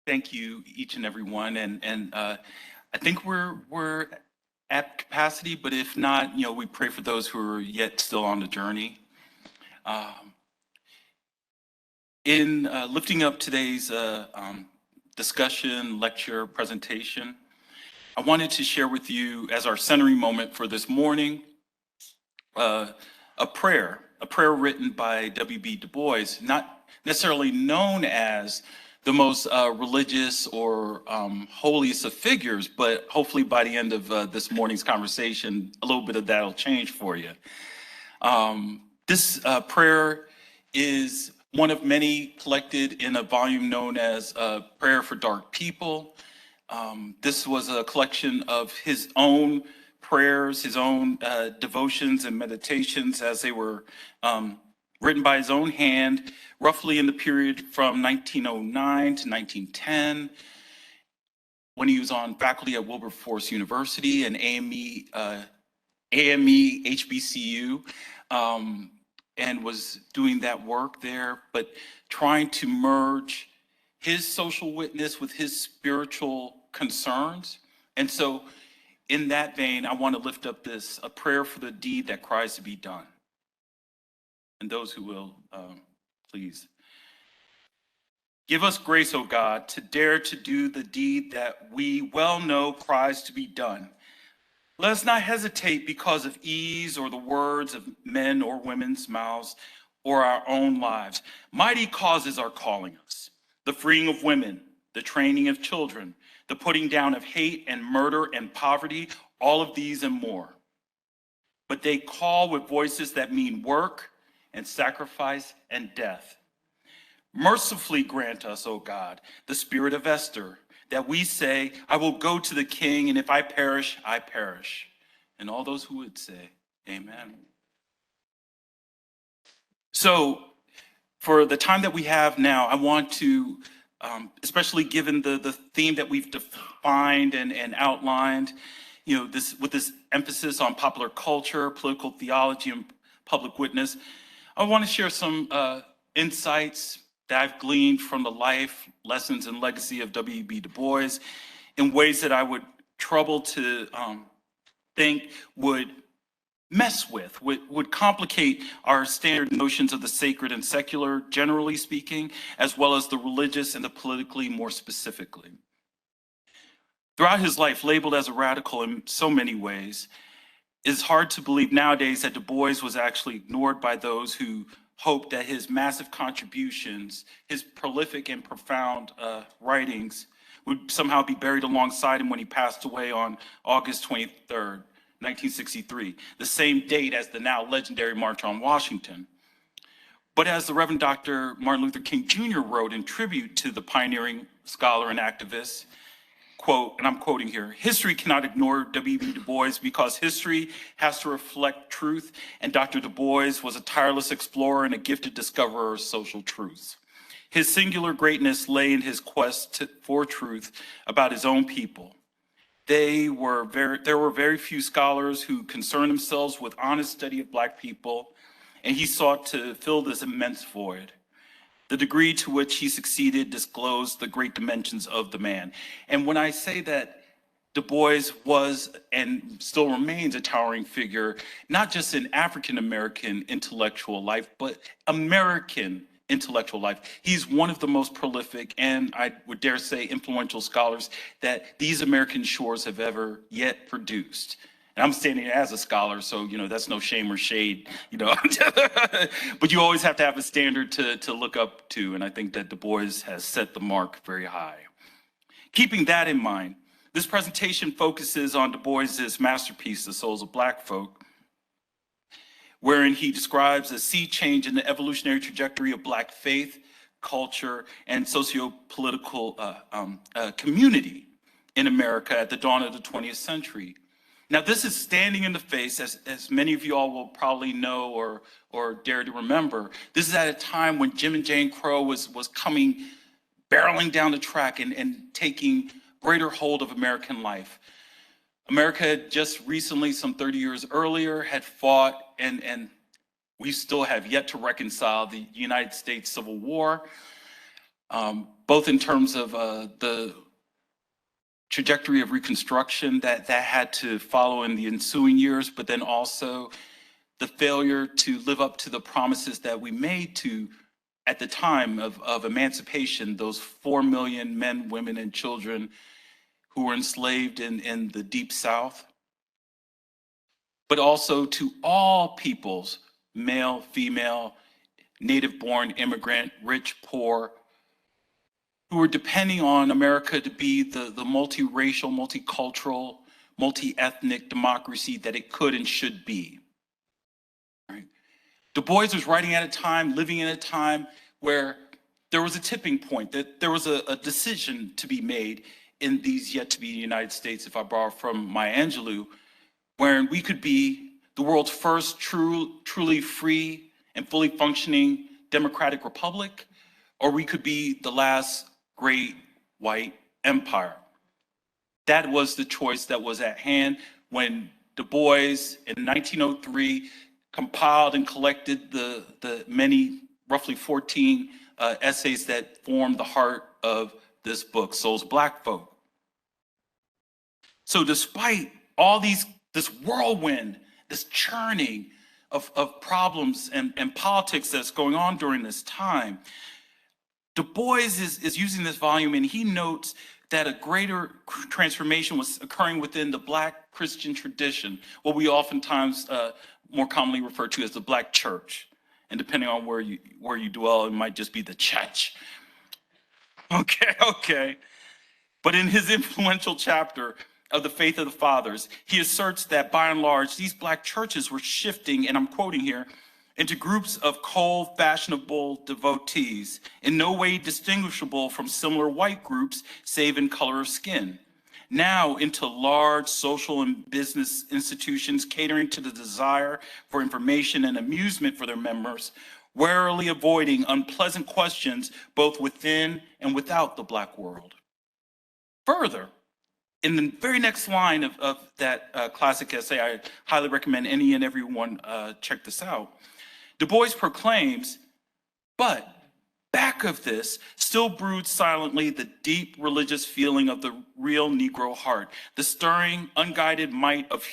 Thank you, each and every one. And I think we're at capacity, but if not, we pray for those who are yet still on the journey. Um, in lifting up today's discussion, lecture, presentation, I wanted to share with you as our centering moment for this morning, a prayer written by W.B. Du Bois, not necessarily known as the most religious or holiest of figures, but hopefully by the end of this morning's conversation, a little bit of that will change for you. This prayer is one of many collected in a volume known as Prayer for Dark People. This was a collection of his own prayers, his own devotions and meditations as they were written by his own hand, roughly in the period from 1909 to 1910, when he was on faculty at Wilberforce University and AME HBCU, and was doing that work there, but trying to merge his social witness with his spiritual concerns. And so in that vein, I want to lift up a prayer for the deed that cries to be done. And those who will, please. Give us grace, O God, to dare to do the deed that we well know cries to be done. Let us not hesitate because of ease or the words of men or women's mouths or our own lives. Mighty causes are calling us: the freeing of women, the training of children, the putting down of hate and murder and poverty, all of these and more. But they call with voices that mean work and sacrifice and death. Mercifully grant us, O God, the spirit of Esther, that we say, I will go to the king, and if I perish, I perish. And all those who would say, amen. So for the time that we have now, I want to, especially given the theme that we've defined and outlined, with this emphasis on popular culture, political theology, and public witness, I want to share some insights that I've gleaned from the life, lessons, and legacy of W.B. Du Bois in ways that I would trouble to think would mess with, would complicate our standard notions of the sacred and secular, generally speaking, as well as the religious and the politically more specifically. Throughout his life, labeled as a radical in so many ways, it's hard to believe nowadays that Du Bois was actually ignored by those who hoped that his massive contributions, his prolific and profound writings, would somehow be buried alongside him when he passed away on August 23rd, 1963, the same date as the now legendary March on Washington. But as the Reverend Dr. Martin Luther King Jr. wrote in tribute to the pioneering scholar and activist, quote, and I'm quoting here, history cannot ignore W.B. Du Bois because history has to reflect truth, and Dr. Du Bois was a tireless explorer and a gifted discoverer of social truths. His singular greatness lay in his quest for truth about his own people. There were very few scholars who concerned themselves with honest study of Black people, and he sought to fill this immense void. The degree to which he succeeded disclosed the great dimensions of the man. And when I say that Du Bois was and still remains a towering figure, not just in African-American intellectual life, but American intellectual life, he's one of the most prolific and I would dare say influential scholars that these American shores have ever yet produced. And I'm standing as a scholar, so that's no shame or shade, but you always have to have a standard to look up to, and I think that Du Bois has set the mark very high. Keeping that in mind, this presentation focuses on Du Bois's masterpiece, The Souls of Black Folk, wherein he describes a sea change in the evolutionary trajectory of Black faith, culture, and socio-political community in America at the dawn of the 20th century. Now, this is standing in the face, as many of you all will probably know or dare to remember, this is at a time when Jim and Jane Crow was coming, barreling down the track and taking greater hold of American life. America had just recently, some 30 years earlier, had fought, and we still have yet to reconcile the United States Civil War. both in terms of the trajectory of Reconstruction that had to follow in the ensuing years, but then also the failure to live up to the promises that we made to, at the time of emancipation, those 4 million men, women, and children who were enslaved in the Deep South, but also to all peoples, male, female, native-born, immigrant, rich, poor, who were depending on America to be the multiracial, multicultural, multi-ethnic democracy that it could and should be. Right? Du Bois was writing at a time, living in a time where there was a tipping point, that there was a decision to be made in these yet-to-be United States, if I borrow from Maya Angelou, wherein we could be the world's first truly free and fully functioning democratic republic, or we could be the last great white empire. That was the choice that was at hand when Du Bois in 1903 compiled and collected the many, roughly 14 essays that formed the heart of this book, Souls of Black Folk. So despite all this whirlwind, this churning of problems and politics that's going on during this time, Du Bois is using this volume, and he notes that a greater transformation was occurring within the Black Christian tradition, what we oftentimes more commonly refer to as the Black church. And depending on where you dwell, it might just be the church. Okay. But in his influential chapter of the Faith of the Fathers, he asserts that by and large, these Black churches were shifting, and I'm quoting here, into groups of cold, fashionable devotees, in no way distinguishable from similar white groups, save in color of skin. Now into large social and business institutions catering to the desire for information and amusement for their members, warily avoiding unpleasant questions both within and without the Black world. Further, in the very next line of that classic essay, I highly recommend any and everyone check this out. Du Bois proclaims, but back of this still broods silently the deep religious feeling of the real Negro heart, the stirring, unguided might of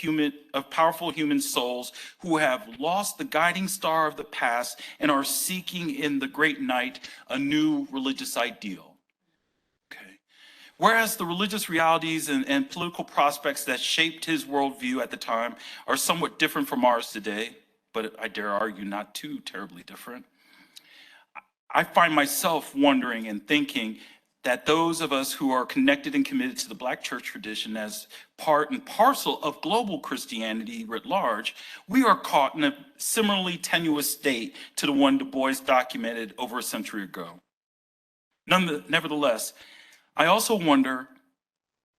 powerful human souls who have lost the guiding star of the past and are seeking in the great night a new religious ideal. Okay. Whereas the religious realities and political prospects that shaped his worldview at the time are somewhat different from ours today, but I dare argue not too terribly different, I find myself wondering and thinking that those of us who are connected and committed to the Black church tradition as part and parcel of global Christianity writ large, we are caught in a similarly tenuous state to the one Du Bois documented over a century ago. Nevertheless, I also wonder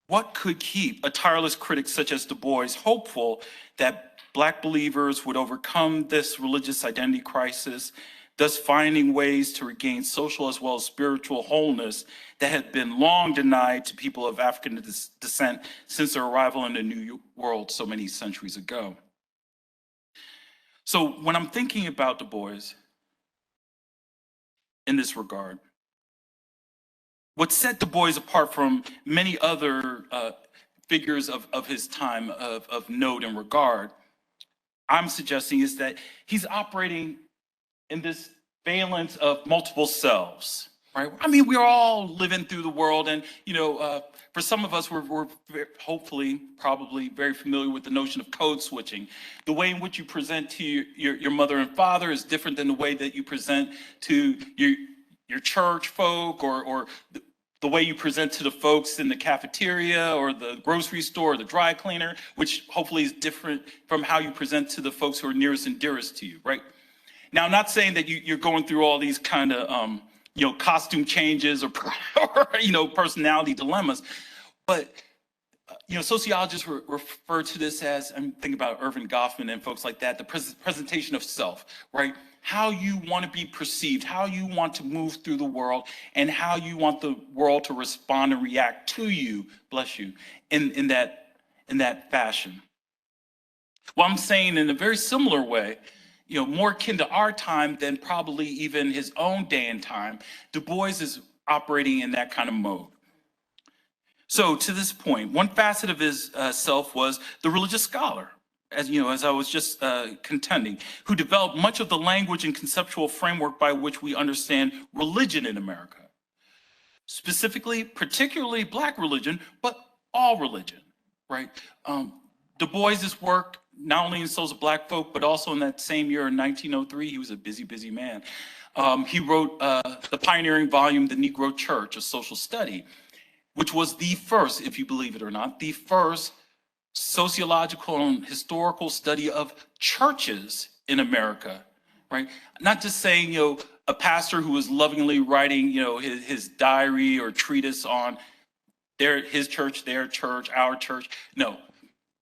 what could keep a tireless critic such as Du Bois hopeful that Black believers would overcome this religious identity crisis, thus finding ways to regain social as well as spiritual wholeness that had been long denied to people of African descent since their arrival in the New World so many centuries ago. So when I'm thinking about Du Bois in this regard, what set Du Bois apart from many other figures of his time of note and regard, I'm suggesting, is that he's operating in this valence of multiple selves, right? I mean, we're all living through the world, and for some of us, we're hopefully, probably very familiar with the notion of code switching. The way in which you present to your mother and father is different than the way that you present to your church folk, or the way you present to the folks in the cafeteria or the grocery store or the dry cleaner, which hopefully is different from how you present to the folks who are nearest and dearest to you, right? Now, I'm not saying that you're going through all these kind of, costume changes or personality dilemmas, but, sociologists refer to this as, I'm thinking about Erving Goffman and folks like that, the presentation of self, right? How you want to be perceived, how you want to move through the world, and how you want the world to respond and react to you, bless you, in that fashion. Well, I'm saying in a very similar way, more akin to our time than probably even his own day and time, Du Bois is operating in that kind of mode. So to this point, one facet of his self was the religious scholar, as you know, as I was just contending, who developed much of the language and conceptual framework by which we understand religion in America. Specifically, particularly Black religion, but all religion, right? Du Bois's work, not only in Souls of Black Folk, but also in that same year in 1903, he was a busy, busy man. He wrote the pioneering volume, The Negro Church, a social study, which was the first, if you believe it or not, the first sociological and historical study of churches in America, right? Not just saying, you know, a pastor who was lovingly writing, you know, his diary or treatise on his church, their church, our church. No,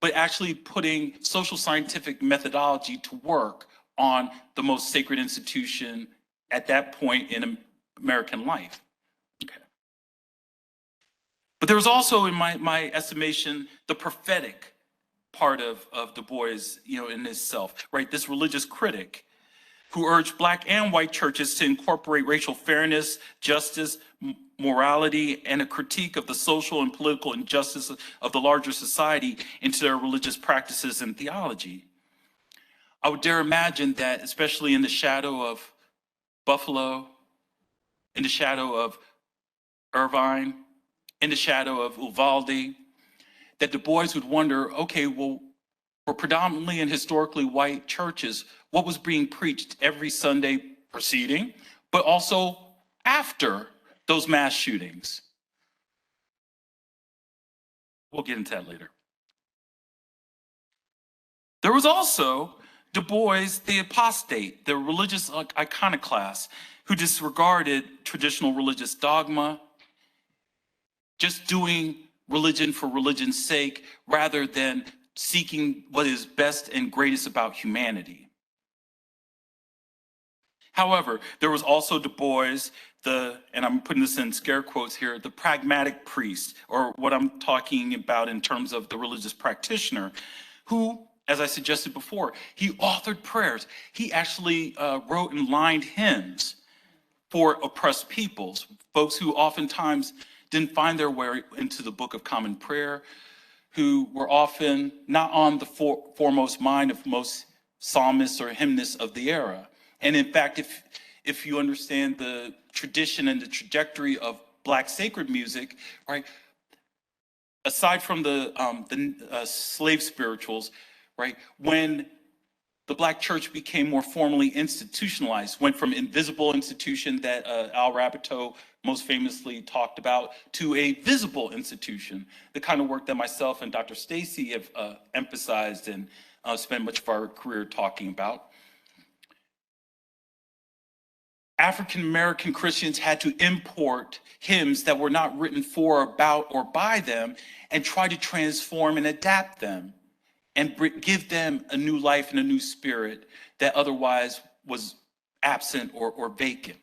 but actually putting social scientific methodology to work on the most sacred institution at that point in American life. Okay. But there was also, in my estimation, the prophetic part of Du Bois, you know, in his self, right? This religious critic who urged Black and white churches to incorporate racial fairness, justice, morality, and a critique of the social and political injustice of the larger society into their religious practices and theology. I would dare imagine that, especially in the shadow of Buffalo, in the shadow of Irvine, in the shadow of Uvalde, that Du Bois would wonder, okay, well, for predominantly and historically white churches, what was being preached every Sunday preceding, but also after those mass shootings? We'll get into that later. There was also Du Bois, the apostate, the religious iconoclast, who disregarded traditional religious dogma, just doing religion for religion's sake, rather than seeking what is best and greatest about humanity. However, there was also Du Bois, and I'm putting this in scare quotes here, the pragmatic priest, or what I'm talking about in terms of the religious practitioner, who, as I suggested before, he authored prayers. He actually wrote and lined hymns for oppressed peoples, folks who oftentimes didn't find their way into the Book of Common Prayer, who were often not on the foremost mind of most psalmists or hymnists of the era. And in fact, if you understand the tradition and the trajectory of Black sacred music, right, aside from the slave spirituals, right, when the Black church became more formally institutionalized, went from invisible institution that Al Raboteau most famously talked about to a visible institution, the kind of work that myself and Dr. Stacy have emphasized and spent much of our career talking about. African-American Christians had to import hymns that were not written for, about, or by them and try to transform and adapt them and give them a new life and a new spirit that otherwise was absent or vacant.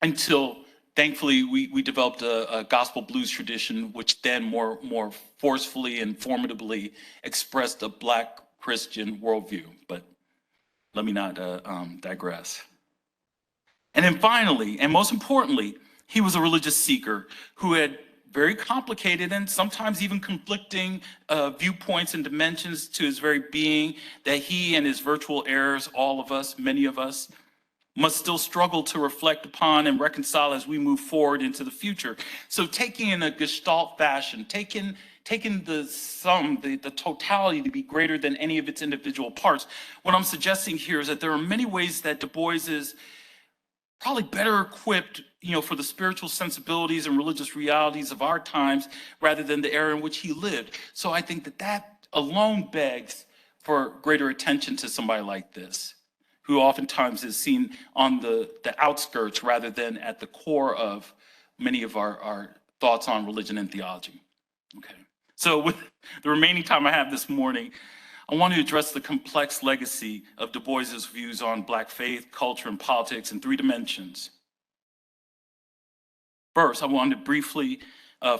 Until, thankfully, we developed a gospel blues tradition, which then more forcefully and formidably expressed a Black Christian worldview. But let me not digress. And then finally, and most importantly, he was a religious seeker who had very complicated and sometimes even conflicting viewpoints and dimensions to his very being that he and his virtual heirs, all of us, many of us, must still struggle to reflect upon and reconcile as we move forward into the future. So taking in a Gestalt fashion, taking the sum, the totality to be greater than any of its individual parts, what I'm suggesting here is that there are many ways that Du Bois is probably better equipped, you know, for the spiritual sensibilities and religious realities of our times rather than the era in which he lived. So I think that alone begs for greater attention to somebody like this, who oftentimes is seen on the outskirts rather than at the core of many of our thoughts on religion and theology. Okay, so with the remaining time I have this morning, I want to address the complex legacy of Du Bois's views on Black faith, culture, and politics in three dimensions. First, I wanted to briefly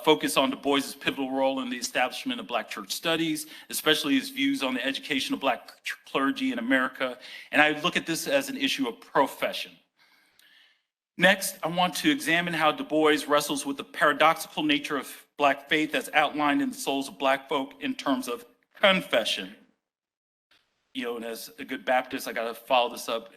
focus on Du Bois's pivotal role in the establishment of Black church studies, especially his views on the education of Black clergy in America. And I look at this as an issue of profession. Next, I want to examine how Du Bois wrestles with the paradoxical nature of Black faith as outlined in the Souls of Black Folk in terms of confession. And as a good Baptist, I got to follow this up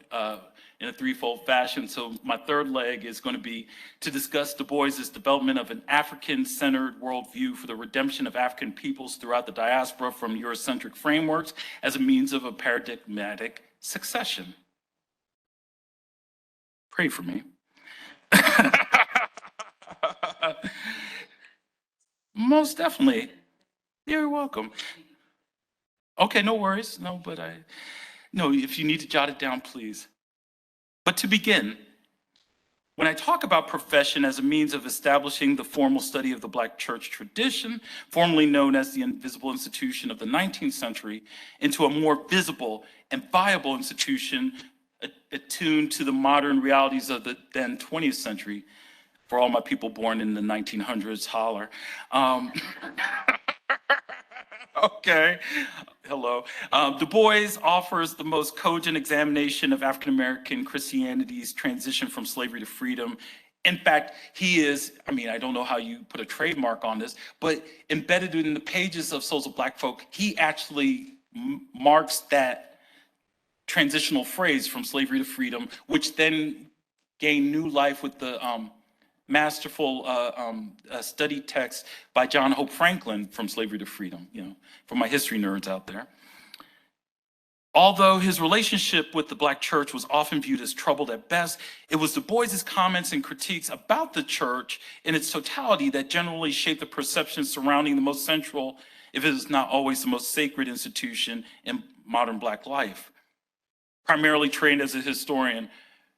in a threefold fashion. So my third leg is going to be to discuss Du Bois's development of an African-centered worldview for the redemption of African peoples throughout the diaspora from Eurocentric frameworks as a means of a paradigmatic succession. Pray for me. Most definitely. You're welcome. Okay, no worries. No, if you need to jot it down, please. But to begin, when I talk about profession as a means of establishing the formal study of the Black church tradition, formerly known as the invisible institution of the 19th century, into a more visible and viable institution attuned to the modern realities of the then 20th century, for all my people born in the 1900s, holler. Okay, hello. Du Bois offers the most cogent examination of African-American Christianity's transition from slavery to freedom. In fact, he is, I don't know how you put a trademark on this, but embedded in the pages of Souls of Black Folk, he actually marks that transitional phrase from slavery to freedom, which then gained new life with the masterful study text by John Hope Franklin, From Slavery to Freedom, for my history nerds out there. Although his relationship with the Black church was often viewed as troubled at best, it was Du Bois's comments and critiques about the church in its totality that generally shaped the perception surrounding the most central, if it is not always the most sacred institution in modern Black life. Primarily trained as a historian,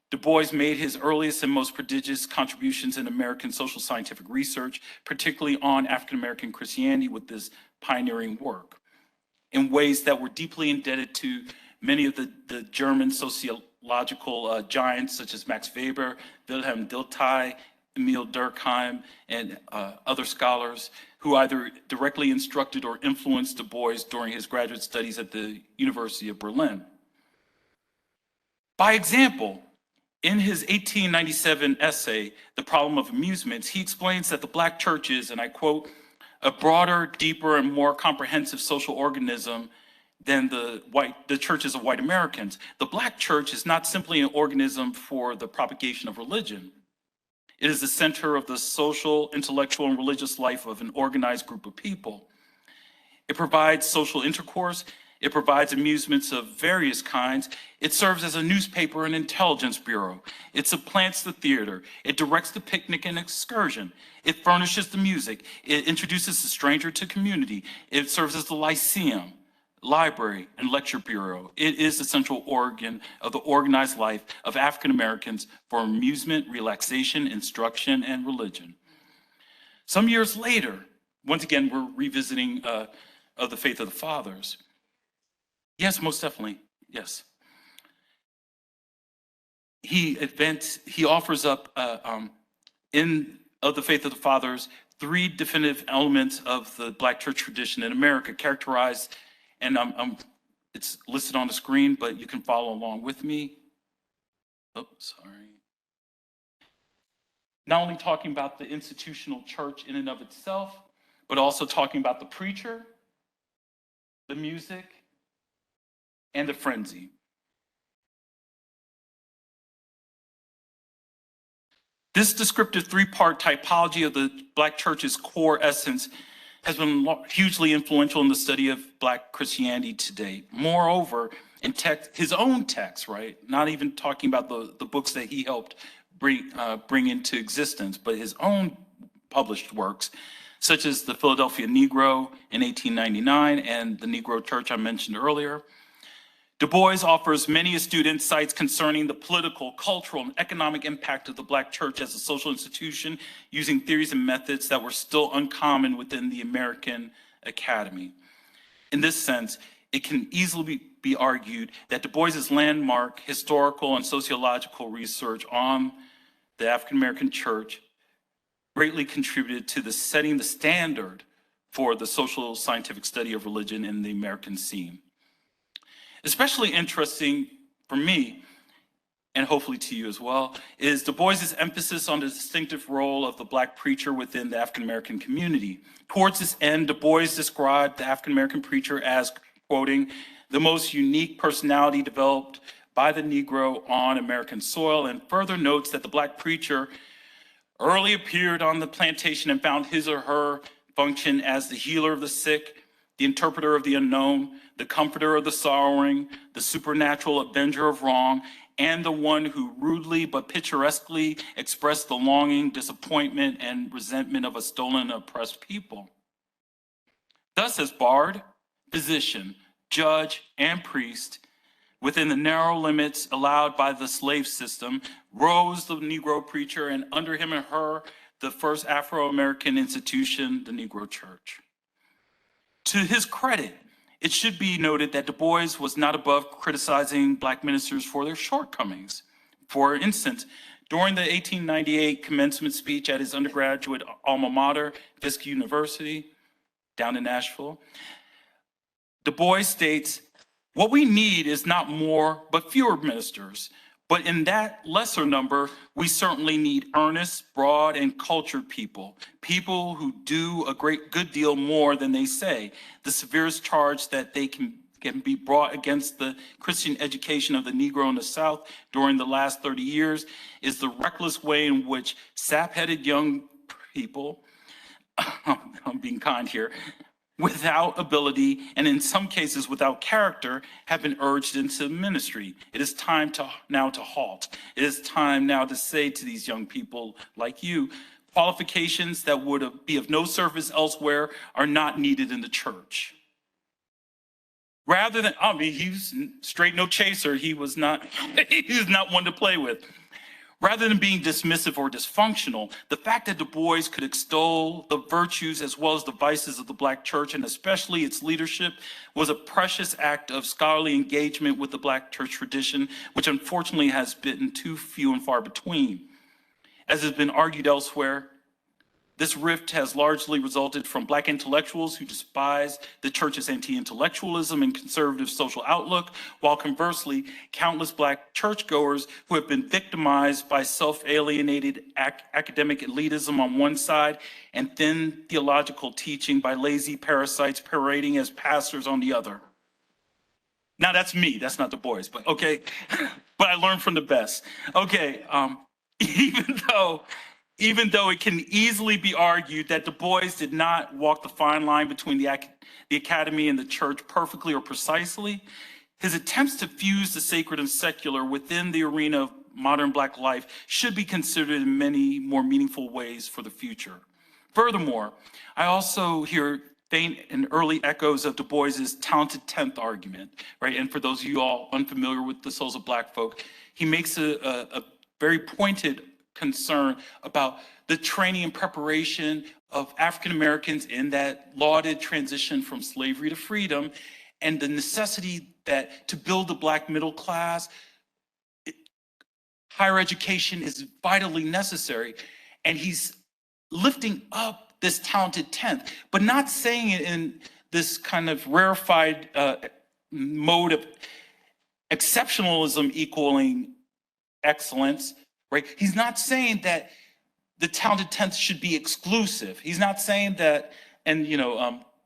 Du Bois made his earliest and most prodigious contributions in American social scientific research, particularly on African-American Christianity, with this pioneering work, in ways that were deeply indebted to many of the German sociological giants, such as Max Weber, Wilhelm Dilthey, Emil Durkheim, and other scholars who either directly instructed or influenced Du Bois during his graduate studies at the University of Berlin. By example, in his 1897 essay, The Problem of Amusements, he explains that the Black church is, and I quote, a broader, deeper, and more comprehensive social organism than the churches of white Americans. The Black church is not simply an organism for the propagation of religion. It is the center of the social, intellectual, and religious life of an organized group of people. It provides social intercourse. It provides amusements of various kinds. It serves as a newspaper and intelligence bureau. It supplants the theater. It directs the picnic and excursion. It furnishes the music. It introduces the stranger to community. It serves as the lyceum, library, and lecture bureau. It is the central organ of the organized life of African Americans for amusement, relaxation, instruction, and religion. Some years later, once again, we're revisiting of the Faith of the Fathers. Yes, most definitely, yes. He offers up in Of the Faith of the Fathers 3 definitive elements of the Black church tradition in America, characterized, and it's listed on the screen, but you can follow along with me. Oh, sorry. Not only talking about the institutional church in and of itself, but also talking about the preacher, the music, and the frenzy. This descriptive 3-part typology of the Black church's core essence has been hugely influential in the study of Black Christianity to date. Moreover, in his own text, right? Not even talking about the books that he helped bring into existence, but his own published works, such as The Philadelphia Negro in 1899 and The Negro Church I mentioned earlier. Du Bois offers many astute insights concerning the political, cultural, and economic impact of the Black church as a social institution, using theories and methods that were still uncommon within the American academy. In this sense, it can easily be argued that Du Bois's landmark historical and sociological research on the African American church greatly contributed to setting the standard for the social scientific study of religion in the American scene. Especially interesting for me and hopefully to you as well, is Du Bois's emphasis on the distinctive role of the Black preacher within the African-American community. Towards this end, Du Bois described the African-American preacher as, quoting, the most unique personality developed by the Negro on American soil, and further notes that the Black preacher early appeared on the plantation and found his or her function as the healer of the sick, the interpreter of the unknown, the comforter of the sorrowing, the supernatural avenger of wrong, and the one who rudely but picturesquely expressed the longing, disappointment, and resentment of a stolen and oppressed people. Thus, as bard, physician, judge, and priest, within the narrow limits allowed by the slave system, rose the Negro preacher, and under him and her, the first Afro-American institution, the Negro Church. To his credit, it should be noted that Du Bois was not above criticizing Black ministers for their shortcomings. For instance, during the 1898 commencement speech at his undergraduate alma mater, Fisk University, down in Nashville, Du Bois states, "What we need is not more, but fewer ministers. But in that lesser number, we certainly need earnest, broad, and cultured people who do a good deal more than they say. The severest charge that they can be brought against the Christian education of the Negro in the South during the last 30 years is the reckless way in which sap-headed young people," I'm being kind here, "without ability and in some cases without character have been urged into ministry. It is time now to halt. It is time now to say to these young people like you, qualifications that would be of no service elsewhere are not needed in the church." Rather than, he was straight no chaser. He was not one to play with. Rather than being dismissive or dysfunctional, the fact that Du Bois could extol the virtues as well as the vices of the Black church, and especially its leadership, was a precious act of scholarly engagement with the Black church tradition, which unfortunately has been too few and far between. As has been argued elsewhere, this rift has largely resulted from Black intellectuals who despise the church's anti-intellectualism and conservative social outlook, while conversely, countless Black churchgoers who have been victimized by self-alienated academic elitism on one side and thin theological teaching by lazy parasites parading as pastors on the other. Now that's me, that's not Du Bois, but okay. But I learned from the best. Okay, even though it can easily be argued that Du Bois did not walk the fine line between the academy and the church perfectly or precisely, his attempts to fuse the sacred and secular within the arena of modern Black life should be considered in many more meaningful ways for the future. Furthermore, I also hear faint and early echoes of Du Bois's talented 10th argument, right? And for those of you all unfamiliar with the Souls of Black Folk, he makes a very pointed concern about the training and preparation of African Americans in that lauded transition from slavery to freedom, and the necessity that to build the Black middle class, higher education is vitally necessary. And he's lifting up this talented 10th, but not saying it in this kind of rarefied mode of exceptionalism equaling excellence. Right? He's not saying that the talented 10th should be exclusive. He's not saying that, and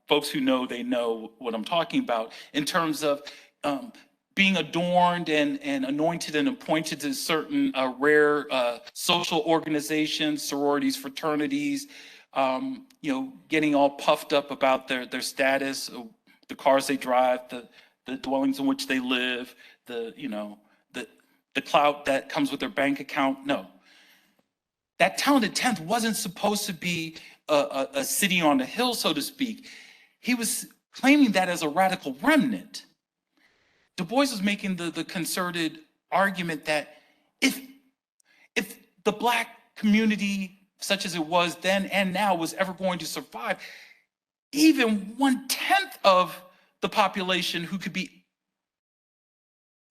folks who know, they know what I'm talking about in terms of being adorned and anointed and appointed to certain rare social organizations, sororities, fraternities, getting all puffed up about their status, the cars they drive, the dwellings in which they live, the clout that comes with their bank account. No. That talented 10th wasn't supposed to be a city on the hill, so to speak. He was claiming that as a radical remnant. Du Bois was making the concerted argument that if the Black community, such as it was then and now, was ever going to survive, even 1/10 of the population who could be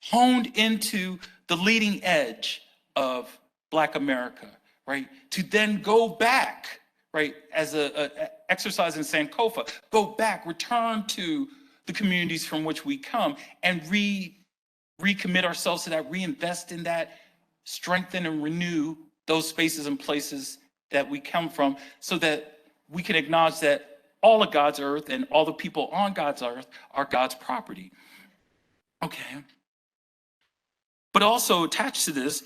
honed into the leading edge of Black America, right? To then go back, right, as a exercise in Sankofa, go back, return to the communities from which we come, and recommit ourselves to that, reinvest in that, strengthen and renew those spaces and places that we come from so that we can acknowledge that all of God's earth and all the people on God's earth are God's property. Okay. But also attached to this,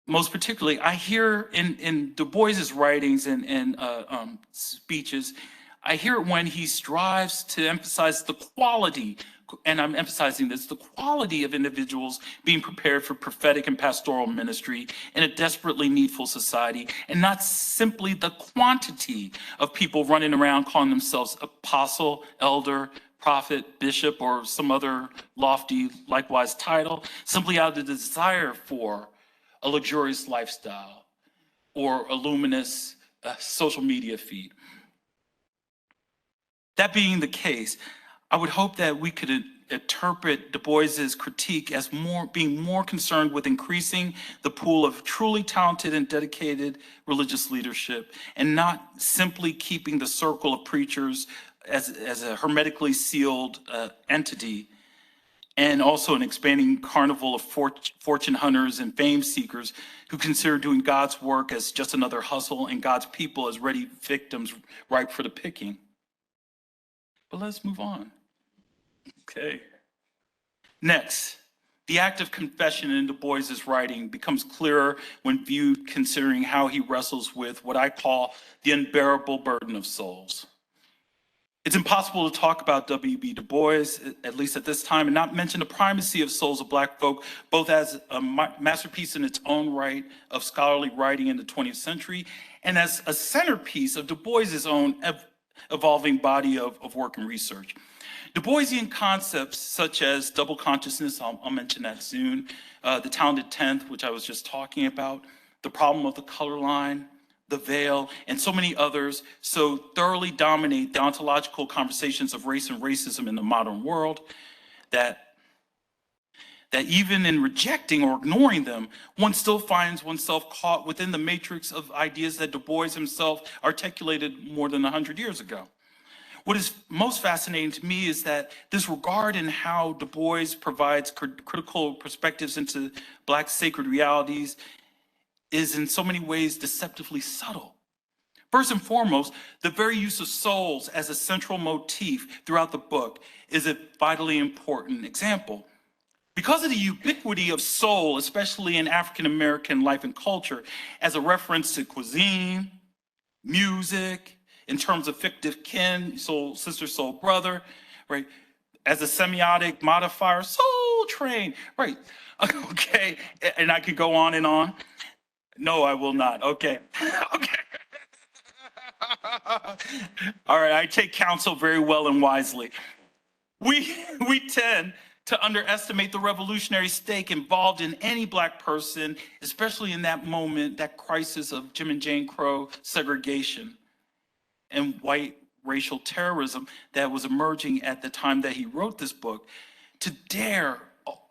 most particularly, I hear in Du Bois's writings and speeches, I hear it when he strives to emphasize the quality, and I'm emphasizing this, the quality of individuals being prepared for prophetic and pastoral ministry in a desperately needful society, and not simply the quantity of people running around calling themselves apostle, elder, prophet, bishop, or some other lofty, likewise title, simply out of the desire for a luxurious lifestyle or a luminous social media feed. That being the case, I would hope that we could interpret Du Bois's critique as being more concerned with increasing the pool of truly talented and dedicated religious leadership, and not simply keeping the circle of preachers as a hermetically sealed entity, and also an expanding carnival of fortune hunters and fame seekers who consider doing God's work as just another hustle and God's people as ready victims ripe for the picking. But let's move on. Okay. Next, the act of confession in Du Bois's writing becomes clearer when viewed considering how he wrestles with what I call the unbearable burden of souls. It's impossible to talk about W.B. Du Bois, at least at this time, and not mention the primacy of Souls of Black Folk, both as a masterpiece in its own right of scholarly writing in the 20th century, and as a centerpiece of Du Bois's own evolving body of work and research. Du Boisian concepts such as double consciousness, I'll mention that soon, the talented 10th, which I was just talking about, the problem of the color line, the veil, and so many others so thoroughly dominate the ontological conversations of race and racism in the modern world that even in rejecting or ignoring them, one still finds oneself caught within the matrix of ideas that Du Bois himself articulated more than 100 years ago. What is most fascinating to me is that this regard in how Du Bois provides critical perspectives into Black sacred realities is in so many ways deceptively subtle. First and foremost, the very use of souls as a central motif throughout the book is a vitally important example. Because of the ubiquity of soul, especially in African-American life and culture, as a reference to cuisine, music, in terms of fictive kin, soul sister, soul brother, right? As a semiotic modifier, soul train, right? Okay, and I could go on and on. No, I will not. Okay. Okay. All right, I take counsel very well and wisely. We tend to underestimate the revolutionary stake involved in any Black person, especially in that moment, that crisis of Jim and Jane Crow segregation and white racial terrorism that was emerging at the time that he wrote this book, to dare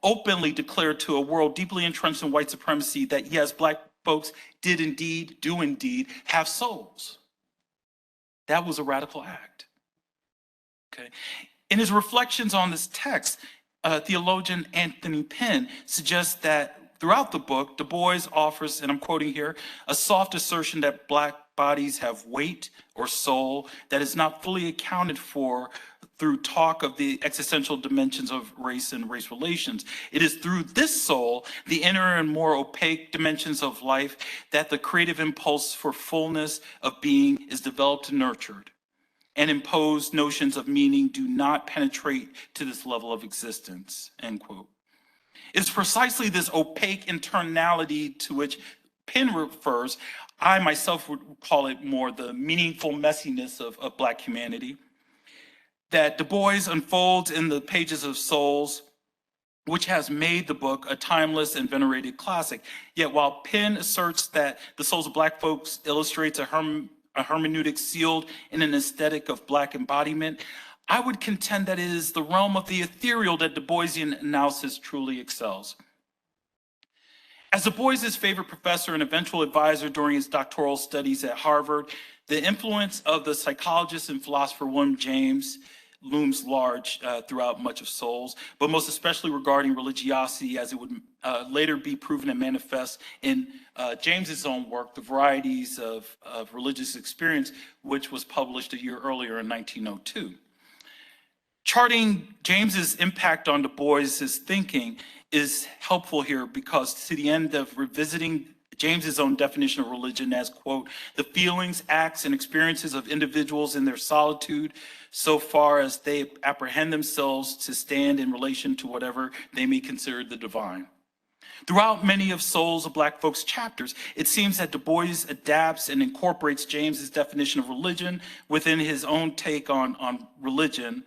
openly declare to a world deeply entrenched in white supremacy that yes, Black folks do indeed have souls. That was a radical act. Okay. In his reflections on this text, theologian Anthony Pinn suggests that throughout the book, Du Bois offers, and I'm quoting here, a soft assertion that Black bodies have weight or soul that is not fully accounted for through talk of the existential dimensions of race and race relations. It is through this soul, the inner and more opaque dimensions of life, that the creative impulse for fullness of being is developed and nurtured, and imposed notions of meaning do not penetrate to this level of existence, end quote. It's precisely this opaque internality to which Pinn refers. I myself would call it more the meaningful messiness of Black humanity, that Du Bois unfolds in the pages of Souls, which has made the book a timeless and venerated classic. Yet while Pinn asserts that the Souls of Black Folks illustrates a hermeneutic sealed in an aesthetic of Black embodiment, I would contend that it is the realm of the ethereal that Du Boisian analysis truly excels. As Du Bois's favorite professor and eventual advisor during his doctoral studies at Harvard, the influence of the psychologist and philosopher William James looms large throughout much of Souls, but most especially regarding religiosity, as it would later be proven and manifest in James's own work, The Varieties of Religious Experience, which was published a year earlier in 1902. Charting James's impact on Du Bois's thinking is helpful here because to the end of revisiting James's own definition of religion as, quote, the feelings, acts, and experiences of individuals in their solitude so far as they apprehend themselves to stand in relation to whatever they may consider the divine. Throughout many of Souls of Black Folks chapters, it seems that Du Bois adapts and incorporates James's definition of religion within his own take on religion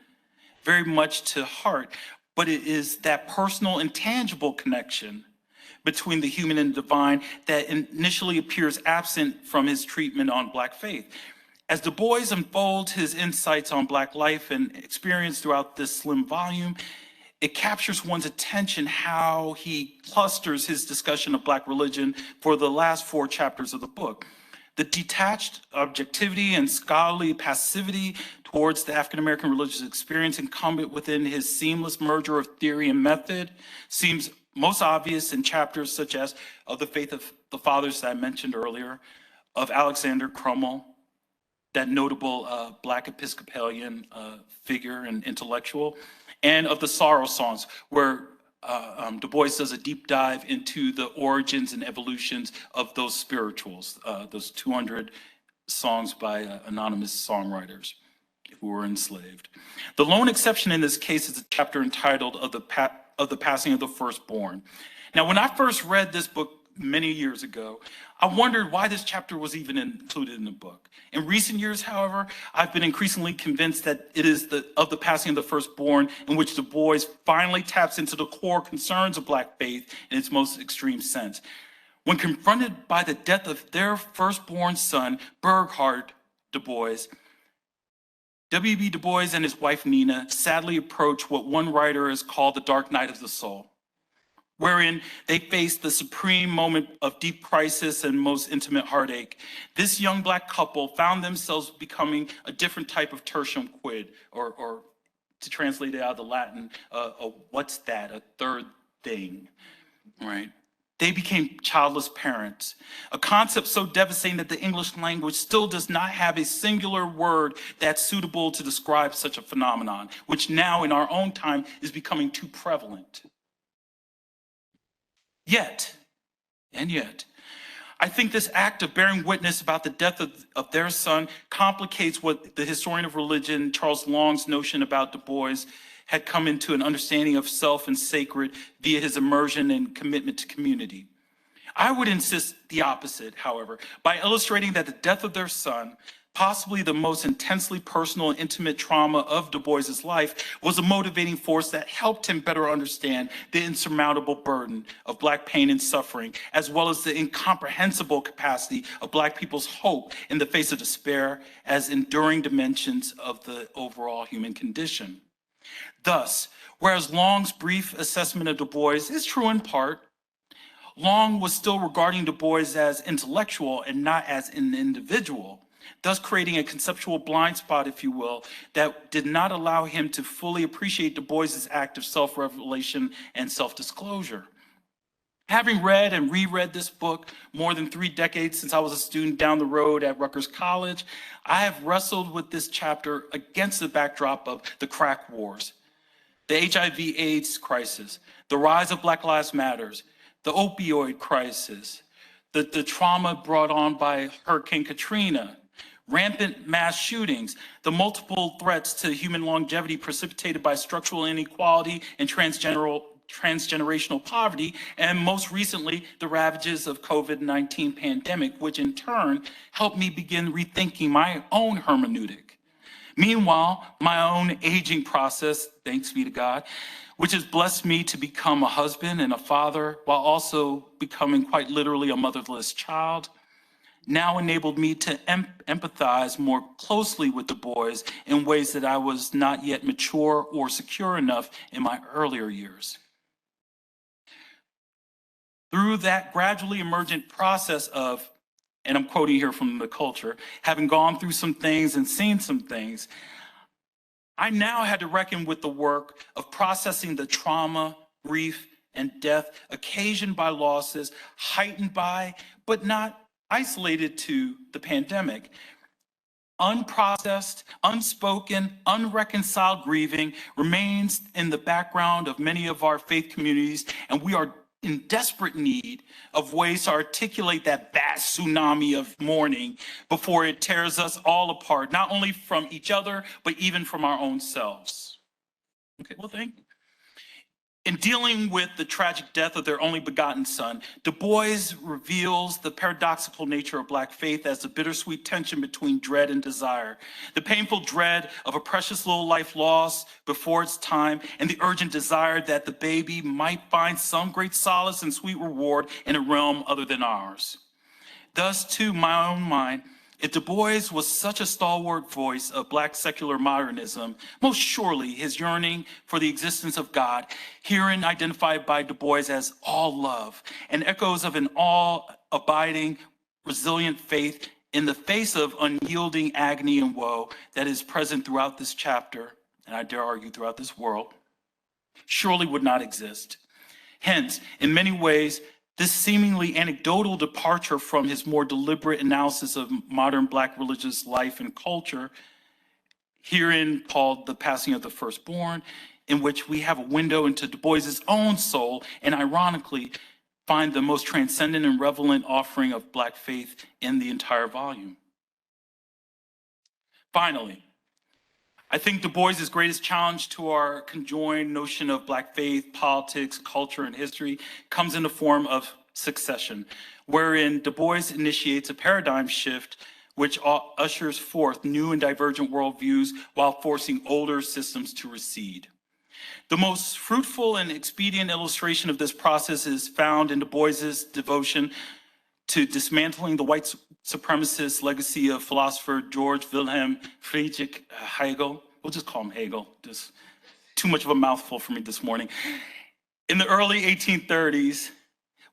very much to heart, but it is that personal and tangible connection between the human and divine that initially appears absent from his treatment on Black faith. As Du Bois unfolds his insights on Black life and experience throughout this slim volume, it captures one's attention how he clusters his discussion of Black religion for the last 4 chapters of the book. The detached objectivity and scholarly passivity towards the African-American religious experience incumbent within his seamless merger of theory and method seems most obvious in chapters such as Of the Faith of the Fathers that I mentioned earlier, of Alexander Crummell, that notable Black Episcopalian figure and intellectual, and of the Sorrow Songs, where Du Bois does a deep dive into the origins and evolutions of those spirituals, those 200 songs by anonymous songwriters who were enslaved. The lone exception in this case is a chapter entitled Of the Passing of the Firstborn. Now, when I first read this book many years ago, I wondered why this chapter was even included in the book. In recent years, however, I've been increasingly convinced that it is of the passing of the firstborn in which Du Bois finally taps into the core concerns of Black faith in its most extreme sense. When confronted by the death of their firstborn son, Burghardt Du Bois, W.B. Du Bois and his wife Nina sadly approach what one writer has called the dark night of the soul, wherein they face the supreme moment of deep crisis and most intimate heartache. This young Black couple found themselves becoming a different type of tertium quid, or to translate it out of the Latin, what's that, a third thing, right? They became childless parents, a concept so devastating that the English language still does not have a singular word that's suitable to describe such a phenomenon, which now in our own time is becoming too prevalent. Yet, I think this act of bearing witness about the death of their son complicates what the historian of religion, Charles Long's notion about Du Bois had come into an understanding of self and sacred via his immersion and commitment to community. I would insist the opposite, however, by illustrating that the death of their son, possibly the most intensely personal and intimate trauma of Du Bois's life, was a motivating force that helped him better understand the insurmountable burden of Black pain and suffering, as well as the incomprehensible capacity of Black people's hope in the face of despair as enduring dimensions of the overall human condition. Thus, whereas Long's brief assessment of Du Bois is true in part, Long was still regarding Du Bois as intellectual and not as an individual, thus creating a conceptual blind spot, if you will, that did not allow him to fully appreciate Du Bois's act of self-revelation and self-disclosure. Having read and reread this book more than 3 decades since I was a student down the road at Rutgers College, I have wrestled with this chapter against the backdrop of the crack wars, the HIV/AIDS crisis, the rise of Black Lives Matters, the opioid crisis, the trauma brought on by Hurricane Katrina, rampant mass shootings, the multiple threats to human longevity precipitated by structural inequality and transgenerational poverty, and most recently, the ravages of COVID-19 pandemic, which in turn helped me begin rethinking my own hermeneutic. Meanwhile, my own aging process, thanks be to God, which has blessed me to become a husband and a father while also becoming quite literally a motherless child, now enabled me to empathize more closely with Du Bois in ways that I was not yet mature or secure enough in my earlier years. Through that gradually emergent process of, and I'm quoting here from The Culture, having gone through some things and seen some things, I now had to reckon with the work of processing the trauma, grief, and death occasioned by losses, heightened by, but not isolated to, the pandemic. Unprocessed, unspoken, unreconciled grieving remains in the background of many of our faith communities, and we are in desperate need of ways to articulate that vast tsunami of mourning before it tears us all apart, not only from each other, but even from our own selves. Okay, well, thank you. In dealing with the tragic death of their only begotten son, Du Bois reveals the paradoxical nature of Black faith as the bittersweet tension between dread and desire, the painful dread of a precious little life lost before its time, and the urgent desire that the baby might find some great solace and sweet reward in a realm other than ours. Thus, to my own mind, if Du Bois was such a stalwart voice of Black secular modernism, most surely his yearning for the existence of God, herein identified by Du Bois as all love, and echoes of an all-abiding, resilient faith in the face of unyielding agony and woe that is present throughout this chapter, and I dare argue throughout this world, surely would not exist. Hence, in many ways, this seemingly anecdotal departure from his more deliberate analysis of modern Black religious life and culture, herein called The Passing of the Firstborn, in which we have a window into Du Bois's own soul, and ironically, find the most transcendent and relevant offering of Black faith in the entire volume. Finally, I think Du Bois's greatest challenge to our conjoined notion of Black faith, politics, culture, and history comes in the form of succession, wherein Du Bois initiates a paradigm shift which ushers forth new and divergent worldviews while forcing older systems to recede. The most fruitful and expedient illustration of this process is found in Du Bois's devotion to dismantling the white supremacist legacy of philosopher George Wilhelm Friedrich Hegel. We'll just call him Hegel, just too much of a mouthful for me this morning. In the early 1830s,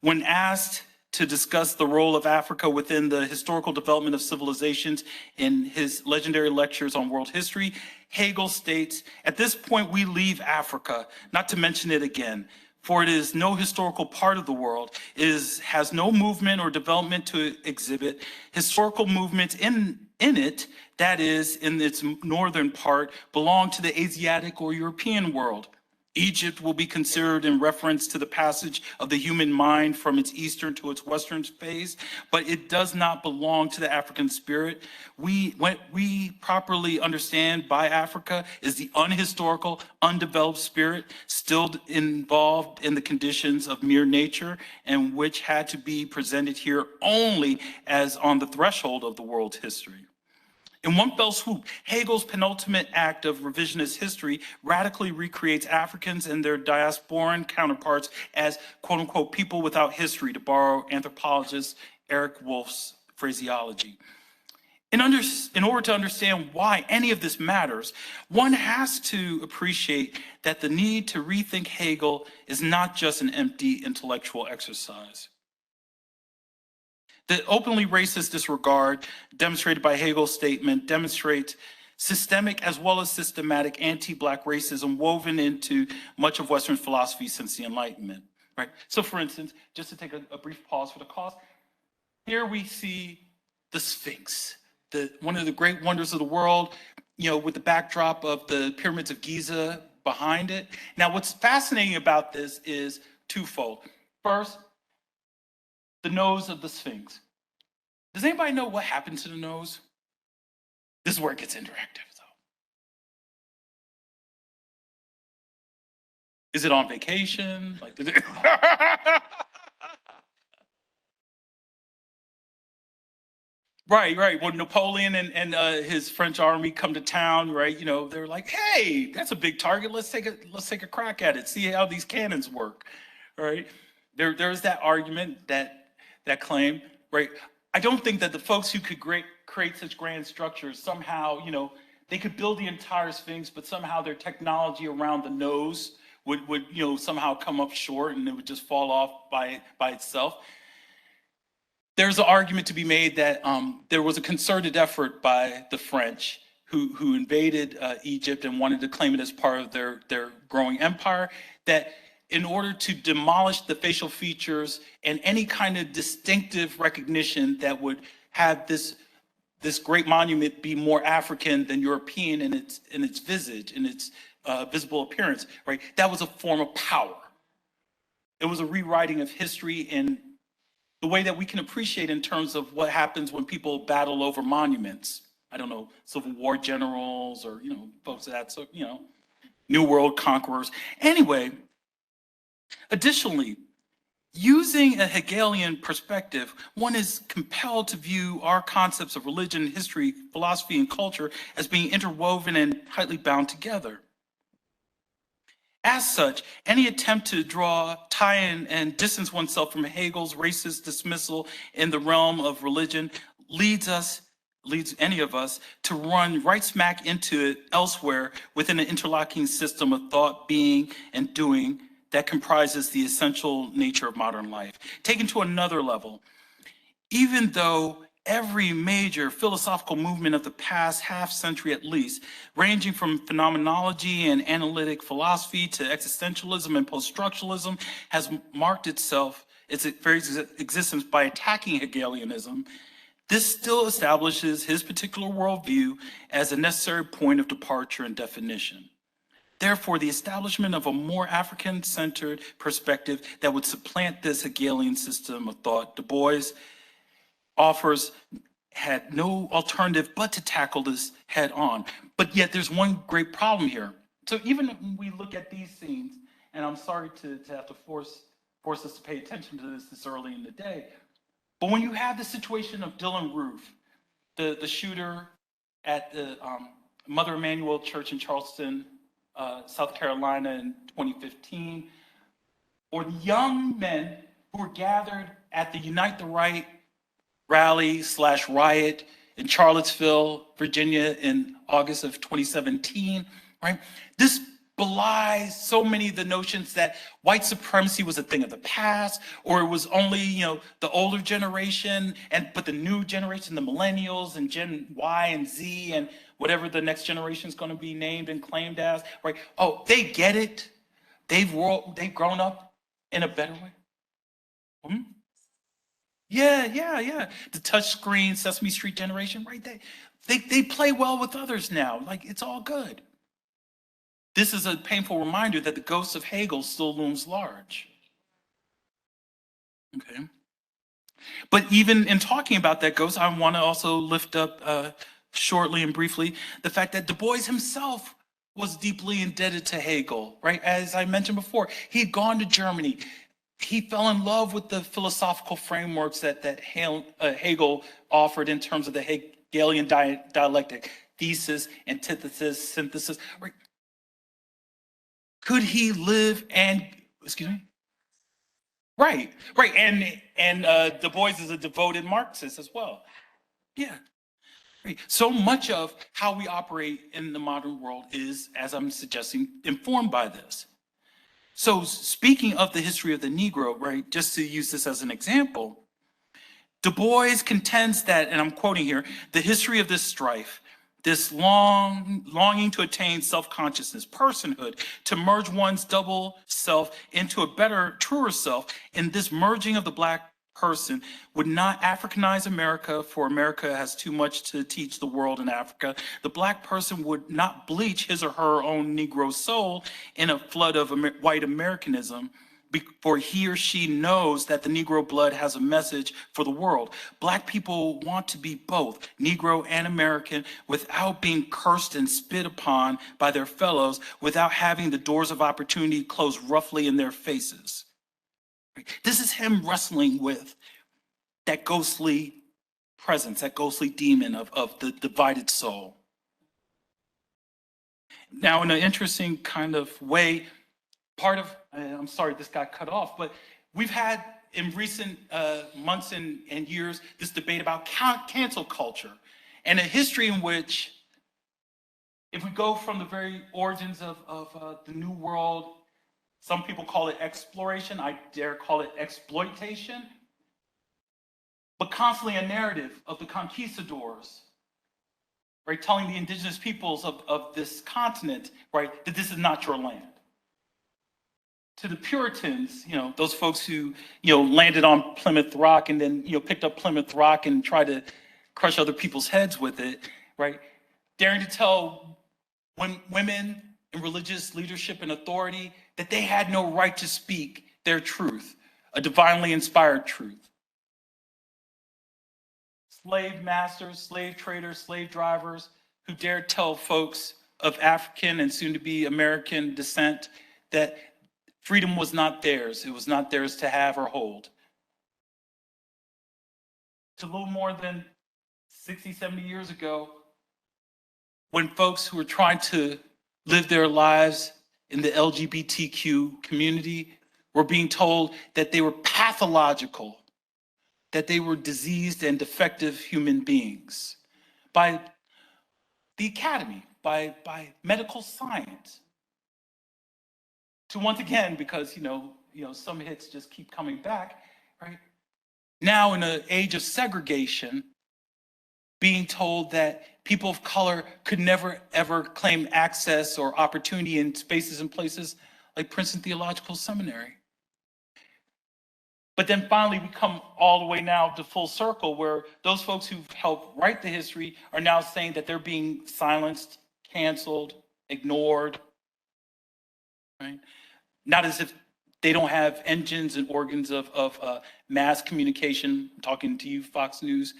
when asked to discuss the role of Africa within the historical development of civilizations in his legendary lectures on world history, Hegel states, "At this point we leave Africa, not to mention it again, for it is no historical part of the world, has no movement or development to exhibit. Historical movements in it, that is, in its northern part, belong to the Asiatic or European world. Egypt will be considered in reference to the passage of the human mind from its eastern to its western phase, but it does not belong to the African spirit. What we properly understand by Africa is the unhistorical, undeveloped spirit still involved in the conditions of mere nature and which had to be presented here only as on the threshold of the world's history." In one fell swoop, Hegel's penultimate act of revisionist history radically recreates Africans and their diasporan counterparts as quote unquote people without history, to borrow anthropologist Eric Wolf's phraseology. In order to understand why any of this matters, one has to appreciate that the need to rethink Hegel is not just an empty intellectual exercise. The openly racist disregard demonstrated by Hegel's statement demonstrates systemic as well as systematic anti-Black racism woven into much of Western philosophy since the Enlightenment, right? So for instance, just to take a brief pause for the cause, here we see the Sphinx, one of the great wonders of the world, with the backdrop of the pyramids of Giza behind it. Now, what's fascinating about this is twofold. First, the nose of the Sphinx. Does anybody know what happened to the nose? This is where it gets interactive, though. Is it on vacation? Right. When Napoleon and his French army come to town, right? They're like, "Hey, that's a big target. Let's take a crack at it. See how these cannons work." Right? There's that argument, that claim, right? I don't think that the folks who could create such grand structures somehow, they could build the entire Sphinx, but somehow their technology around the nose would somehow come up short and it would just fall off by itself. There's an argument to be made that there was a concerted effort by the French who invaded Egypt and wanted to claim it as part of their growing empire, that in order to demolish the facial features and any kind of distinctive recognition that would have this great monument be more African than European in its visage, in its visible appearance, right? That was a form of power. It was a rewriting of history in the way that we can appreciate in terms of what happens when people battle over monuments. I don't know, Civil War generals or, folks of that, so, New World conquerors. Anyway, additionally, using a Hegelian perspective, one is compelled to view our concepts of religion, history, philosophy, and culture as being interwoven and tightly bound together. As such, any attempt to draw, tie in, and distance oneself from Hegel's racist dismissal in the realm of religion leads any of us to run right smack into it elsewhere within an interlocking system of thought, being, and doing that comprises the essential nature of modern life. Taken to another level, even though every major philosophical movement of the past half century at least, ranging from phenomenology and analytic philosophy to existentialism and post-structuralism, has marked its very existence by attacking Hegelianism, this still establishes his particular worldview as a necessary point of departure and definition. Therefore, the establishment of a more African-centered perspective that would supplant this Hegelian system of thought, Du Bois had no alternative but to tackle this head on. But yet there's one great problem here. So even when we look at these scenes, and I'm sorry to have to force us to pay attention to this early in the day, but when you have the situation of Dylann Roof, the shooter at the Mother Emanuel Church in Charleston, South Carolina in 2015, or the young men who were gathered at the Unite the Right rally/riot in Charlottesville, Virginia in August of 2017, right? This belies so many of the notions that white supremacy was a thing of the past, or it was only, the older generation, but the new generation, the millennials and Gen Y and Z and whatever the next generation is going to be named and claimed as, right? Oh, they get it. They've grown up in a better way. Yeah. The touchscreen Sesame Street generation, right? They play well with others now. Like, it's all good. This is a painful reminder that the ghost of Hegel still looms large. Okay. But even in talking about that ghost, I want to also lift up shortly and briefly the fact that Du Bois himself was deeply indebted to Hegel, right? As I mentioned before, he'd gone to Germany. He fell in love with the philosophical frameworks that Hegel offered in terms of the Hegelian dialectic, thesis, antithesis, synthesis. Right? Could he live and, excuse me? Right. And Du Bois is a devoted Marxist as well. Yeah. Right. So much of how we operate in the modern world is, as I'm suggesting, informed by this. So speaking of the history of the Negro, right, just to use this as an example, Du Bois contends that, and I'm quoting here, the history of this strife, this longing to attain self-consciousness, personhood, to merge one's double self into a better, truer self, in this merging of the Black person would not Africanize America, for America has too much to teach the world in Africa. The Black person would not bleach his or her own Negro soul in a flood of white Americanism, for he or she knows that the Negro blood has a message for the world. Black people want to be both Negro and American without being cursed and spit upon by their fellows, without having the doors of opportunity closed roughly in their faces. This is him wrestling with that ghostly presence, that ghostly demon of the divided soul. Now, in an interesting kind of way, I'm sorry this got cut off, but we've had in recent months and years this debate about cancel culture, and a history in which, if we go from the very origins of the New World, some people call it exploration, I dare call it exploitation, but constantly a narrative of the conquistadors, right? Telling the indigenous peoples of this continent, right, that this is not your land. To the Puritans, those folks who, landed on Plymouth Rock and then, picked up Plymouth Rock and tried to crush other people's heads with it, right? Daring to tell women in religious leadership and authority that they had no right to speak their truth, a divinely inspired truth. Slave masters, slave traders, slave drivers who dared tell folks of African and soon to be American descent that freedom was not theirs. It was not theirs to have or hold. To a little more than 60, 70 years ago, when folks who were trying to live their lives in the LGBTQ community were being told that they were pathological, that they were diseased and defective human beings by the academy, by medical science. To once again, because some hits just keep coming back, right? Now in an age of segregation, being told that people of color could never ever claim access or opportunity in spaces and places like Princeton Theological Seminary. But then finally we come all the way now to full circle where those folks who've helped write the history are now saying that they're being silenced, canceled, ignored, right? Not as if they don't have engines and organs of mass communication. I'm talking to you, Fox News,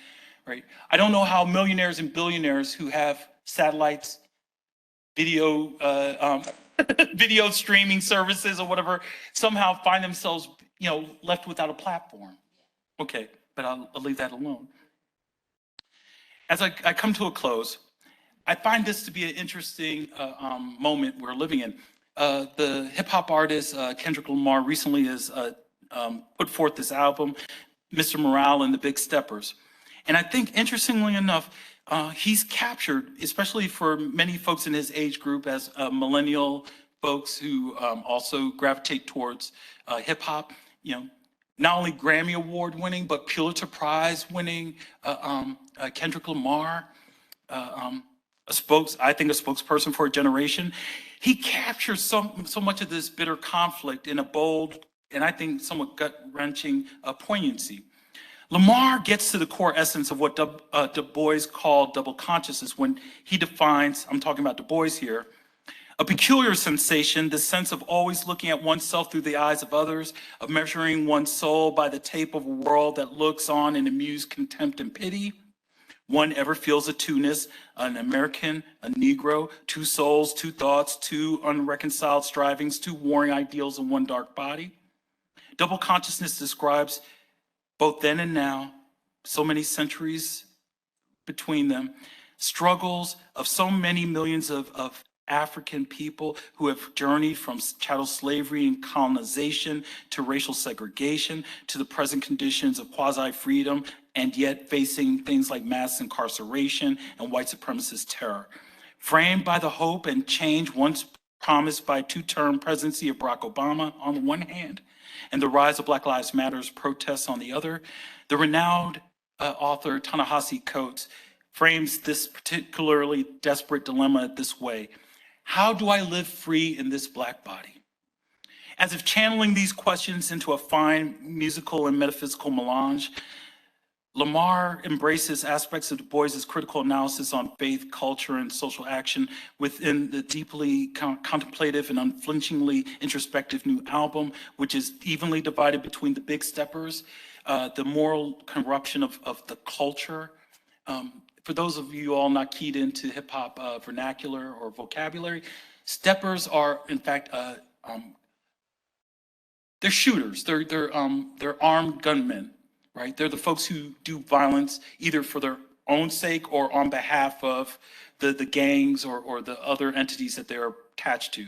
right? I don't know how millionaires and billionaires who have satellites, video video streaming services or whatever, somehow find themselves, left without a platform. Okay, but I'll leave that alone. As I come to a close, I find this to be an interesting moment we're living in. The hip hop artist Kendrick Lamar recently has put forth this album, Mr. Morale and the Big Steppers. And I think, interestingly enough, he's captured, especially for many folks in his age group as millennial folks who also gravitate towards hip hop, not only Grammy Award winning, but Pulitzer Prize winning Kendrick Lamar, I think a spokesperson for a generation. He captures so much of this bitter conflict in a bold and I think somewhat gut-wrenching poignancy. Lamar gets to the core essence of what Du Bois called double consciousness when he defines, I'm talking about Du Bois here, a peculiar sensation, the sense of always looking at oneself through the eyes of others, of measuring one's soul by the tape of a world that looks on in amused contempt and pity. One ever feels a two-ness, an American, a Negro, two souls, two thoughts, two unreconciled strivings, two warring ideals in one dark body. Double consciousness describes both then and now, so many centuries between them, struggles of so many millions of African people who have journeyed from chattel slavery and colonization to racial segregation to the present conditions of quasi-freedom and yet facing things like mass incarceration and white supremacist terror. Framed by the hope and change once promised by two-term presidency of Barack Obama on the one hand, and the rise of Black Lives Matter's protests on the other, the renowned author Ta-Nehisi Coates frames this particularly desperate dilemma this way. How do I live free in this Black body? As if channeling these questions into a fine musical and metaphysical melange, Lamar embraces aspects of Du Bois's critical analysis on faith, culture, and social action within the deeply contemplative and unflinchingly introspective new album, which is evenly divided between the Big Steppers, the moral corruption of the culture. For those of you all not keyed into hip hop vernacular or vocabulary, steppers are in fact they're shooters. They're armed gunmen. Right? They're the folks who do violence either for their own sake or on behalf of the gangs or the other entities that they're attached to.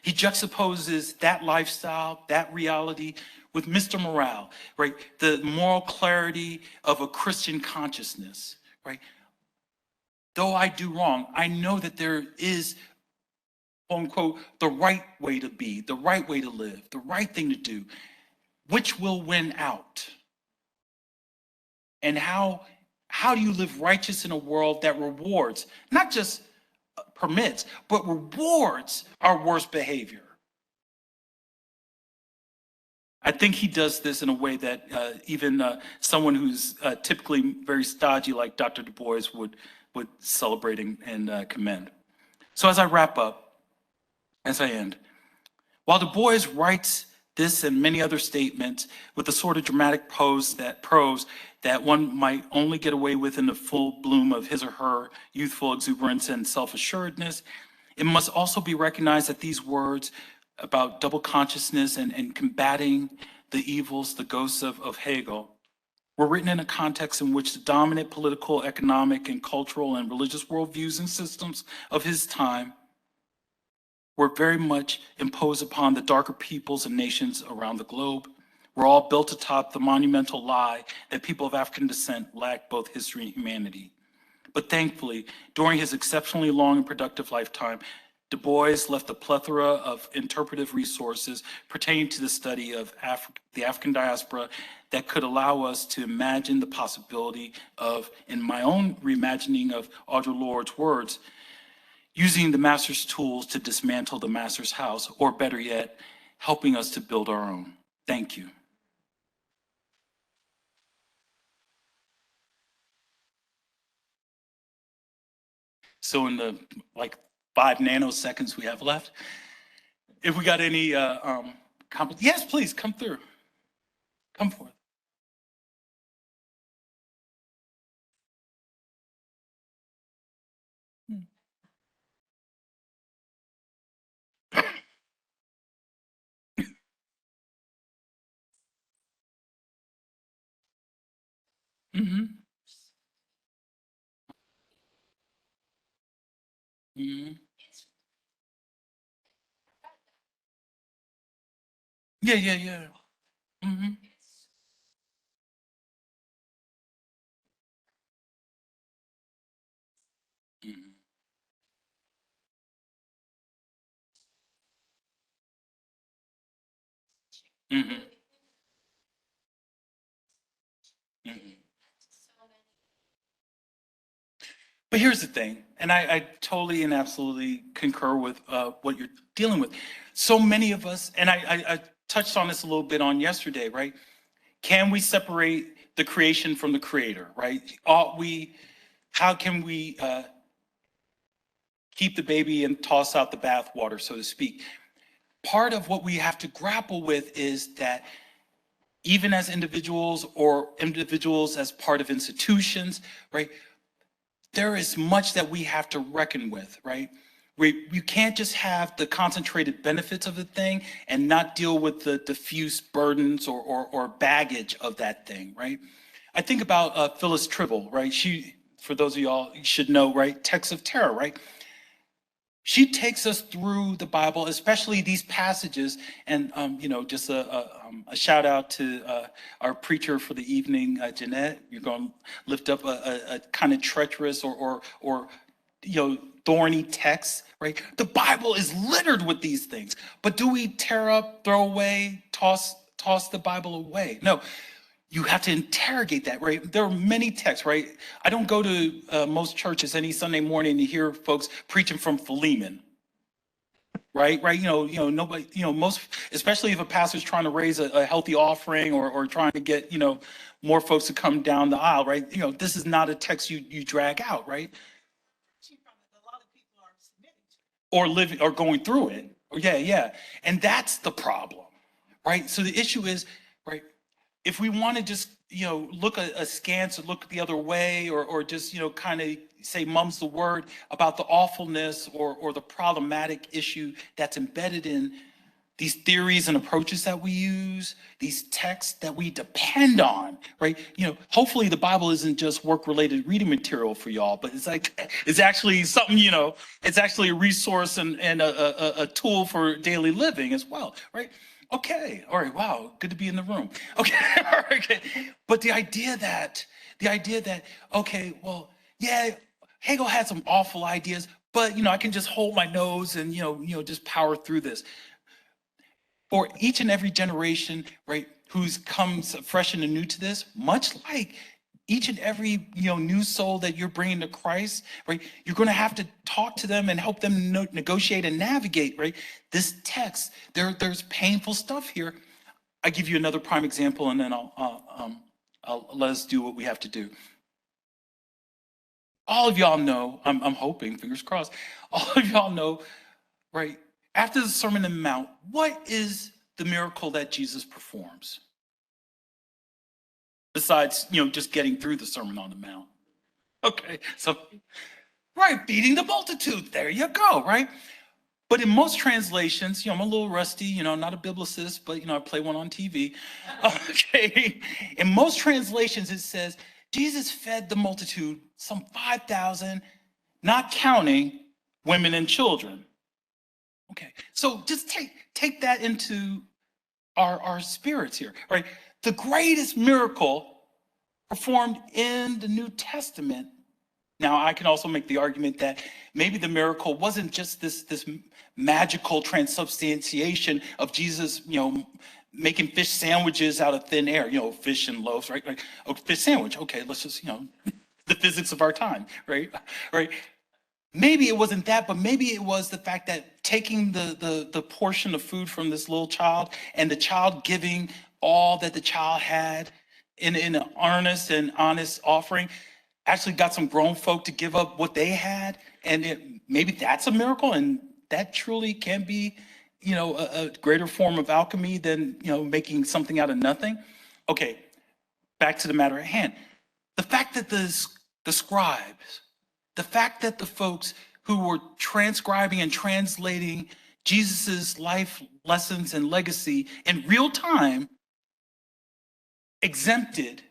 He juxtaposes that lifestyle, that reality with Mr. Morale, right? The moral clarity of a Christian consciousness, right? Though I do wrong, I know that there is, quote unquote, the right way to be, the right way to live, the right thing to do, which will win out. And how how do you live righteous in a world that rewards, not just permits, but rewards our worst behavior? I think he does this in a way that even someone who's typically very stodgy like Dr. Du Bois would celebrate and commend. So as I wrap up, as I end, while Du Bois writes this and many other statements with the sort of dramatic prose that one might only get away with in the full bloom of his or her youthful exuberance and self-assuredness, it must also be recognized that these words about double consciousness and combating the evils, the ghosts of Hegel, were written in a context in which the dominant political, economic, and cultural and religious worldviews and systems of his time were very much imposed upon the darker peoples and nations around the globe. We're all built atop the monumental lie that people of African descent lack both history and humanity. But thankfully, during his exceptionally long and productive lifetime, Du Bois left a plethora of interpretive resources pertaining to the study of the African diaspora that could allow us to imagine the possibility of, in my own reimagining of Audre Lorde's words, using the master's tools to dismantle the master's house, or better yet, helping us to build our own. Thank you. So in the 5 nanoseconds we have left, if we got any yes, please come through. Come forth. Mm-hmm. Mm-hmm. Yeah, yeah, yeah. Mm-hmm. Mm-hmm. Mm-hmm. Mm-hmm. But here's the thing, and I totally and absolutely concur with what you're dealing with. So many of us, and I touched on this a little bit on yesterday, right? Can we separate the creation from the creator, right? How can we keep the baby and toss out the bathwater, so to speak? Part of what we have to grapple with is that even as individuals or individuals as part of institutions, right? There is much that we have to reckon with, right? You can't just have the concentrated benefits of the thing and not deal with the diffuse burdens or baggage of that thing, right? I think about Phyllis Tribble, right? She, for those of y'all, you should know, right? Texts of Terror, right? She takes us through the Bible, especially these passages, and just a shout out to our preacher for the evening, Jeanette. You're going to lift up a kind of treacherous or thorny text, right? The Bible is littered with these things, but do we tear up, throw away, toss the Bible away? No. You have to interrogate that, right? There are many texts, right? I don't go to most churches any Sunday morning to hear folks preaching from Philemon, right? Right? Nobody, most, especially if a pastor's trying to raise a healthy offering or trying to get, more folks to come down the aisle, right? This is not a text you drag out, right? Or living or going through it. Yeah, yeah. And that's the problem, right? So the issue is, right, if we want to just look askance or look the other way or just kind of say mum's the word about the awfulness or the problematic issue that's embedded in these theories and approaches that we use, these texts that we depend on, right? Hopefully the Bible isn't just work-related reading material for y'all, but it's actually something, it's actually a resource and a tool for daily living as well, right? Okay, all right, wow, good to be in the room. Okay, all right, okay. But the idea that, okay, well, yeah, Hegel had some awful ideas, but I can just hold my nose and just power through this. For each and every generation, right, who's comes fresh and new to this, much like each and every, new soul that you're bringing to Christ, right? You're going to have to talk to them and help them negotiate and navigate, right? This text, there's painful stuff here. I give you another prime example, and then I'll let us do what we have to do. All of y'all know, I'm hoping, fingers crossed, all of y'all know, right? After the Sermon on the Mount, what is the miracle that Jesus performs? Besides, just getting through the Sermon on the Mount. Okay, so, right, feeding the multitude, there you go, right? But in most translations, I'm a little rusty, not a biblicist, but, I play one on TV. Okay, in most translations, it says, Jesus fed the multitude, some 5,000, not counting women and children. Okay, so just take that into our spirits here, right? The greatest miracle performed in the New Testament. Now, I can also make the argument that maybe the miracle wasn't just this magical transubstantiation of Jesus, making fish sandwiches out of thin air, fish and loaves, right? Like, oh, fish sandwich. Okay, let's just, the physics of our time, right? Right. Maybe it wasn't that, but maybe it was the fact that taking the portion of food from this little child and the child giving all that the child had in an earnest and honest offering actually got some grown folk to give up what they had. And maybe that's a miracle, and that truly can be, a greater form of alchemy than, making something out of nothing. Okay, back to the matter at hand. The fact that the scribes, the fact that the folks who were transcribing and translating Jesus's life lessons and legacy in real time exempted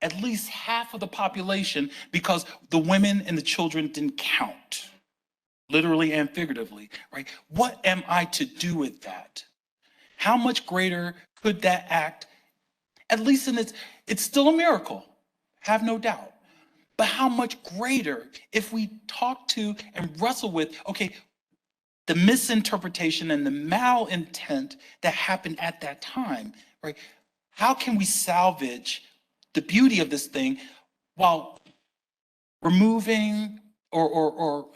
at least half of the population because the women and the children didn't count, literally and figuratively, right? What am I to do with that? How much greater could that act, at least it's still a miracle, have no doubt. But how much greater if we talk to and wrestle with, okay, the misinterpretation and the malintent that happened at that time, right? How can we salvage the beauty of this thing while removing or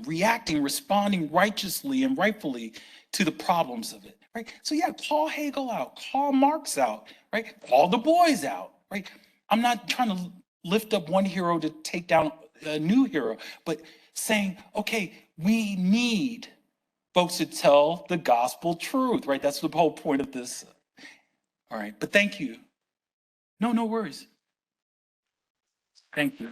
reacting, responding righteously and rightfully to the problems of it, right? So yeah, call Hegel out, call Marx out, right? Call Du Bois out, right? I'm not trying to lift up one hero to take down a new hero, but saying, okay, we need folks to tell the gospel truth, right? That's the whole point of this. All right, but thank you. No worries. Thank you.